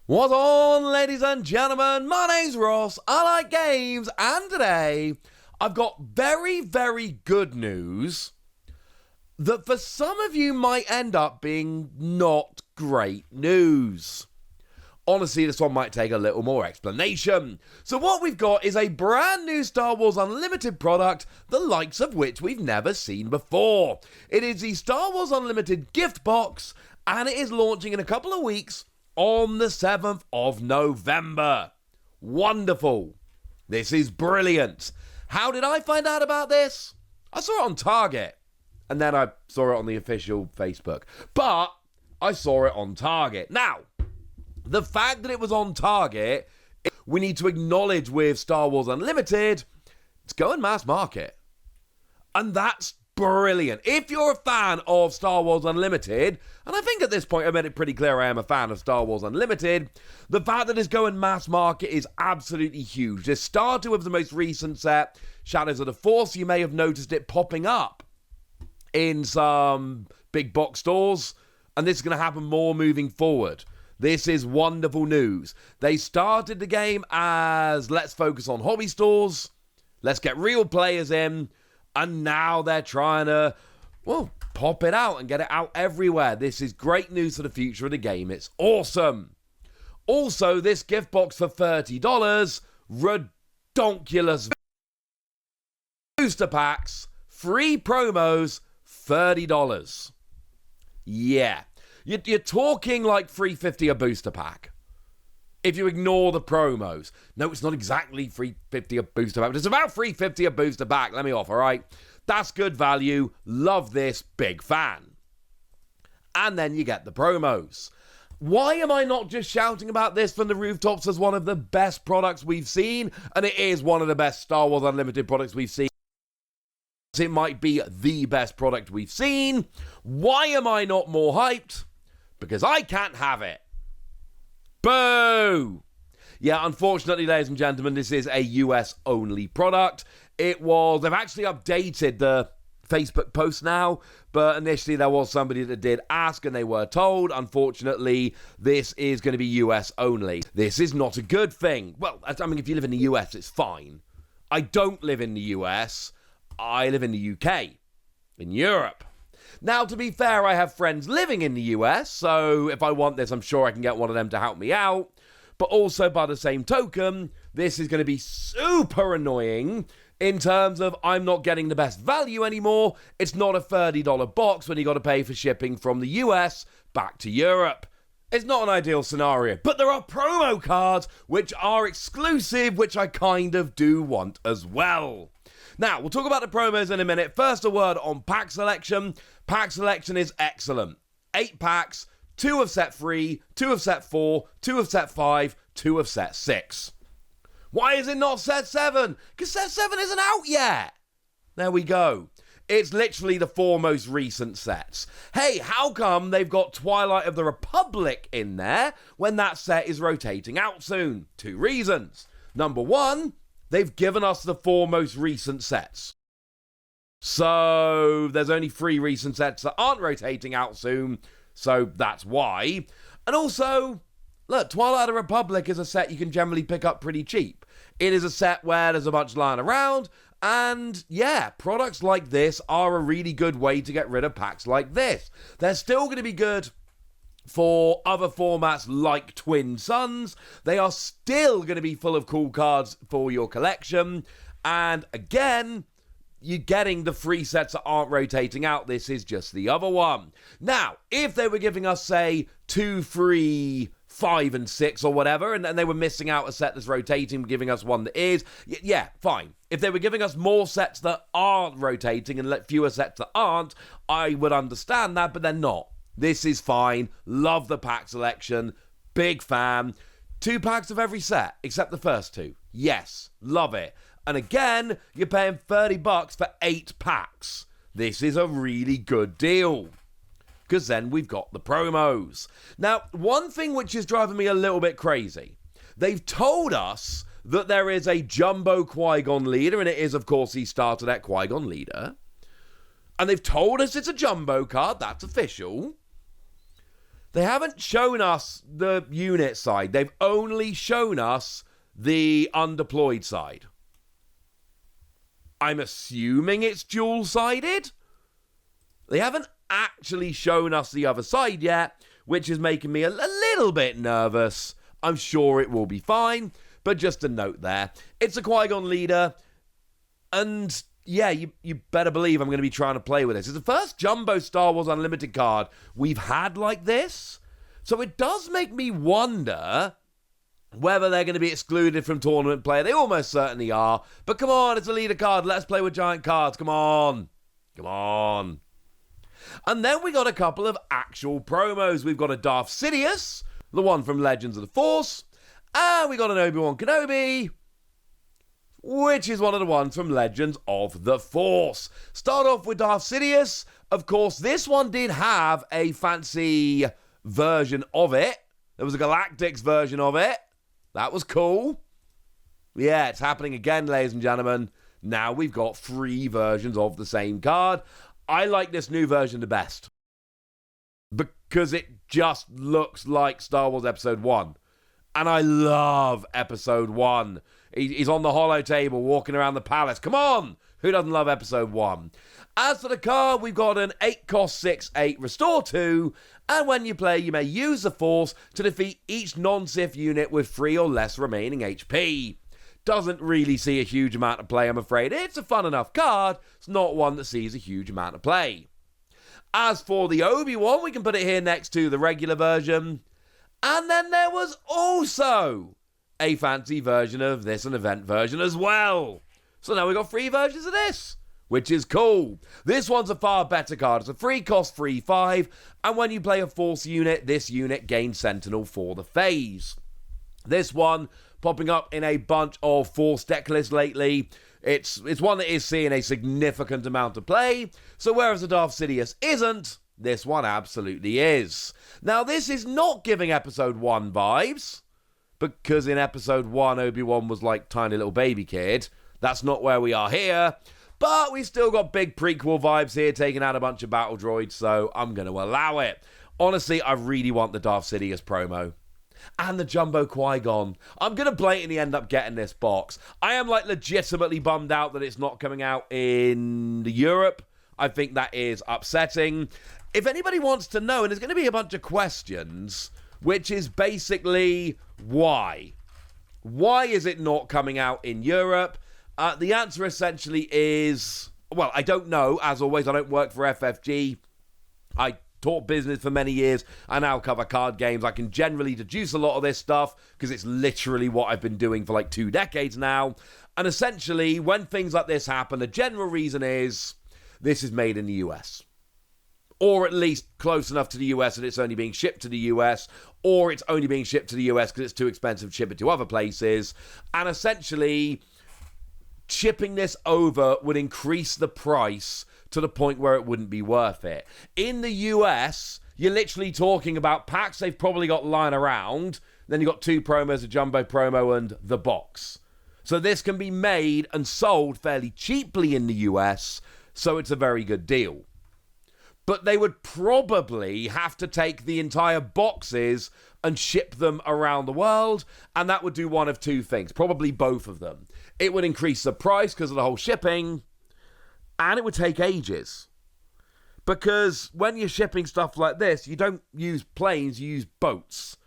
What's on, ladies and gentlemen? My name's Ross, I like games, and today I've got very, very good news that for some of you might end up being not great news. Honestly, this one might take a little more explanation. So what we've got is a brand new Star Wars Unlimited product, the likes of which we've never seen before. It is the Star Wars Unlimited gift box, and it is launching in a couple of weeks on the 7th of November. Wonderful. This is brilliant. How did I find out about this? I saw it on Target, and then I saw it on the official Facebook. But I saw it on Target. Now, the fact that it was on Target, we need to acknowledge with Star Wars Unlimited, it's going mass market. And that's brilliant. If you're a fan of Star Wars Unlimited, and I think at this point I made it pretty clear I am a fan of Star Wars Unlimited, the fact that it's going mass market is absolutely huge. This started with the most recent set, Shadows of the Force. You may have noticed it popping up in some big box stores, and this is going to happen more moving forward. This is wonderful news. They started the game as let's focus on hobby stores, let's get real players in, and now they're trying to, well, pop it out and get it out everywhere. This is great news for the future of the game. It's awesome. Also, this gift box for $30, redonkulous booster packs, free promos, $30. Yeah. You're talking like $3.50 a booster pack. If you ignore the promos. No, it's not exactly $3.50 a booster pack, but it's about $3.50 a booster pack. Let me off, all right? That's good value. Love this. Big fan. And then you get the promos. Why am I not just shouting about this from the rooftops as one of the best products we've seen? And it is one of the best Star Wars Unlimited products we've seen. It might be the best product we've seen. Why am I not more hyped? Because I can't have it. Boo! Yeah, unfortunately, ladies and gentlemen, this is a US-only product. They've actually updated the Facebook post now, but initially there was somebody that did ask and they were told, unfortunately, this is going to be US only. This is not a good thing. Well, I mean, if you live in the US, it's fine. I don't live in the US. I live in the UK, in Europe. Now, to be fair, I have friends living in the US, so if I want this, I'm sure I can get one of them to help me out. But also, by the same token, this is going to be super annoying in terms of I'm not getting the best value anymore. It's not a $30 box when you got to pay for shipping from the US back to Europe. It's not an ideal scenario, but there are promo cards which are exclusive, which I kind of do want as well. Now, we'll talk about the promos in a minute. First, a word on pack selection. Pack selection is excellent. 8 packs, 2 of set 3, 2 of set 4, 2 of set 5, 2 of set 6. Why is it not set 7? Because set 7 isn't out yet. There we go. It's literally the 4 most recent sets. Hey, how come they've got Twilight of the Republic in there when that set is rotating out soon? 2 reasons. Number 1, they've given us the 4 most recent sets. So there's only 3 recent sets that aren't rotating out soon, so that's why. And also, look, Twilight of the Republic is a set you can generally pick up pretty cheap. It is a set where there's a bunch lying around, and yeah, products like this are a really good way to get rid of packs like this. They're still going to be good for other formats like Twin Suns. They are still going to be full of cool cards for your collection. And again, you're getting the free sets that aren't rotating out. This is just the other one. Now, if they were giving us, say, 2, 3, 5, and 6 or whatever, and they were missing out a set that's rotating, giving us one that is, yeah, fine. If they were giving us more sets that aren't rotating and fewer sets that aren't, I would understand that, but they're not. This is fine. Love the pack selection. Big fan. 2 packs of every set, except the first 2. Yes, love it. And again, you're paying $30 for 8 packs. This is a really good deal. Because then we've got the promos. Now, one thing which is driving me a little bit crazy. They've told us that there is a jumbo Qui-Gon leader, and it is, of course, he started at Qui-Gon leader. And they've told us it's a jumbo card. That's official. they haven't shown us the unit side. They've only shown us the undeployed side. I'm assuming it's dual-sided. They haven't actually shown us the other side yet, which is making me a little bit nervous. I'm sure it will be fine, but just a note there. It's a Qui-Gon leader, and yeah, you better believe I'm going to be trying to play with this. It's the first Jumbo Star Wars Unlimited card we've had like this, so it does make me wonder whether they're going to be excluded from tournament play. They almost certainly are, but come on, it's a leader card. Let's play with giant cards. Come on. Come on. And then we got a couple of actual promos. We've got a Darth Sidious, the one from Legends of the Force, and we got an Obi-Wan Kenobi, which is one of the ones from Legends of the Force. Start off with Darth Sidious. Of course, this one did have a fancy version of it. There was a Galactics version of it. That was cool. Yeah, it's happening again, ladies and gentlemen. Now we've got 3 versions of the same card. I like this new version the best because it just looks like Star Wars Episode 1. And I love Episode 1. He's on the holo table walking around the palace. Come on! Who doesn't love Episode 1? As for the card, we've got an 8-cost 6/8 Restore 2. And when you play, you may use the Force to defeat each non-Sith unit with 3 or less remaining HP. Doesn't really see a huge amount of play, I'm afraid. It's a fun enough card. It's not one that sees a huge amount of play. As for the Obi-Wan, we can put it here next to the regular version. And then there was also a fancy version of this, an event version as well. So now we've got 3 versions of this, which is cool. This one's a far better card. It's a 3-cost 3/5, and when you play a Force unit, this unit gains Sentinel for the phase. This one popping up in a bunch of Force deck lists lately. It's one that is seeing a significant amount of play, so whereas the Darth Sidious isn't, this one absolutely is. Now, this is not giving Episode 1 vibes, because in Episode 1, Obi-Wan was like tiny little baby kid. That's not where we are here, but we still got big prequel vibes here, taking out a bunch of battle droids, so I'm going to allow it. Honestly, I really want the Darth Sidious promo. And the Jumbo Qui-Gon. I'm going to blatantly end up getting this box. I am like legitimately bummed out that it's not coming out in Europe. I think that is upsetting. If anybody wants to know, and there's going to be a bunch of questions, which is basically why? Why is it not coming out in Europe? The answer essentially is, well, I don't know. As always, I don't work for FFG. I taught business for many years. I now cover card games. I can generally deduce a lot of this stuff because it's literally what I've been doing for like 2 decades now. And essentially, when things like this happen, the general reason is this is made in the US. Or at least close enough to the US that it's only being shipped to the US, or it's only being shipped to the US because it's too expensive to ship it to other places. And essentially, shipping this over would increase the price to the point where it wouldn't be worth it. In the US, you're literally talking about packs they've probably got lying around. Then you've got 2 promos, a jumbo promo and the box. So this can be made and sold fairly cheaply in the US, so it's a very good deal. But they would probably have to take the entire boxes and ship them around the world, and that would do one of 2 things, probably both of them. It would increase the price because of the whole shipping, and it would take ages. Because when you're shipping stuff like this, you don't use planes, you use boats.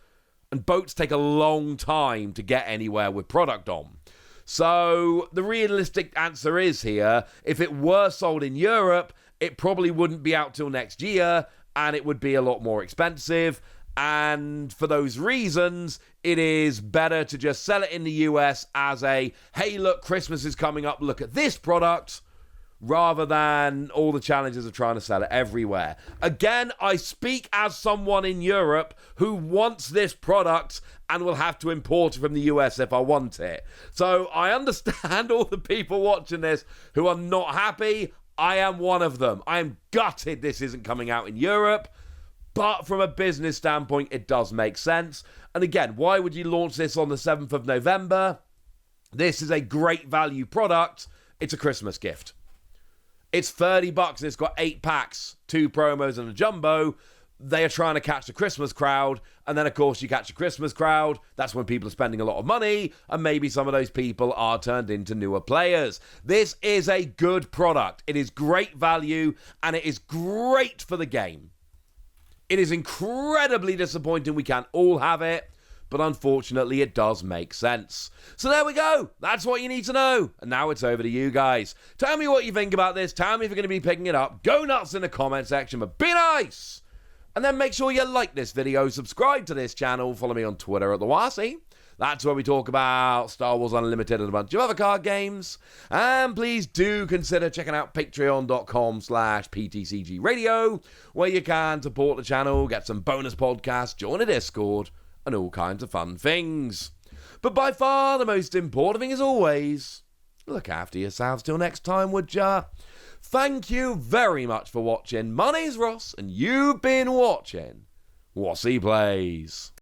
And boats take a long time to get anywhere with product on. So the realistic answer is here, if it were sold in Europe, it probably wouldn't be out till next year, and it would be a lot more expensive. And for those reasons, it is better to just sell it in the US as a, hey, look, Christmas is coming up, look at this product, rather than all the challenges of trying to sell it everywhere. Again, I speak as someone in Europe who wants this product and will have to import it from the US if I want it. So I understand all the people watching this who are not happy. I am one of them. I am gutted this isn't coming out in Europe. But from a business standpoint, it does make sense. And again, why would you launch this on the 7th of November? This is a great value product. It's a Christmas gift. It's $30 and it's got 8 packs, 2 promos and a jumbo. they are trying to catch the Christmas crowd, and then of course you catch a Christmas crowd, that's when people are spending a lot of money, and maybe some of those people are turned into newer players. This is a good product. It is great value, and it is great for the game. It is incredibly disappointing we can't all have it, but unfortunately it does make sense. So there we go. That's what you need to know. And now it's over to you guys. Tell me what you think about this. Tell me if you're going to be picking it up. Go nuts in the comment section, but be nice. And then make sure you like this video, subscribe to this channel, follow me on Twitter at the Wasi. That's where we talk about Star Wars Unlimited and a bunch of other card games. And please do consider checking out patreon.com/PTCG Radio, where you can support the channel, get some bonus podcasts, join a Discord, and all kinds of fun things. But by far the most important thing is always, look after yourselves till next time, would ya? Thank you very much for watching. My name's Ross, and you've been watching Wasi Plays.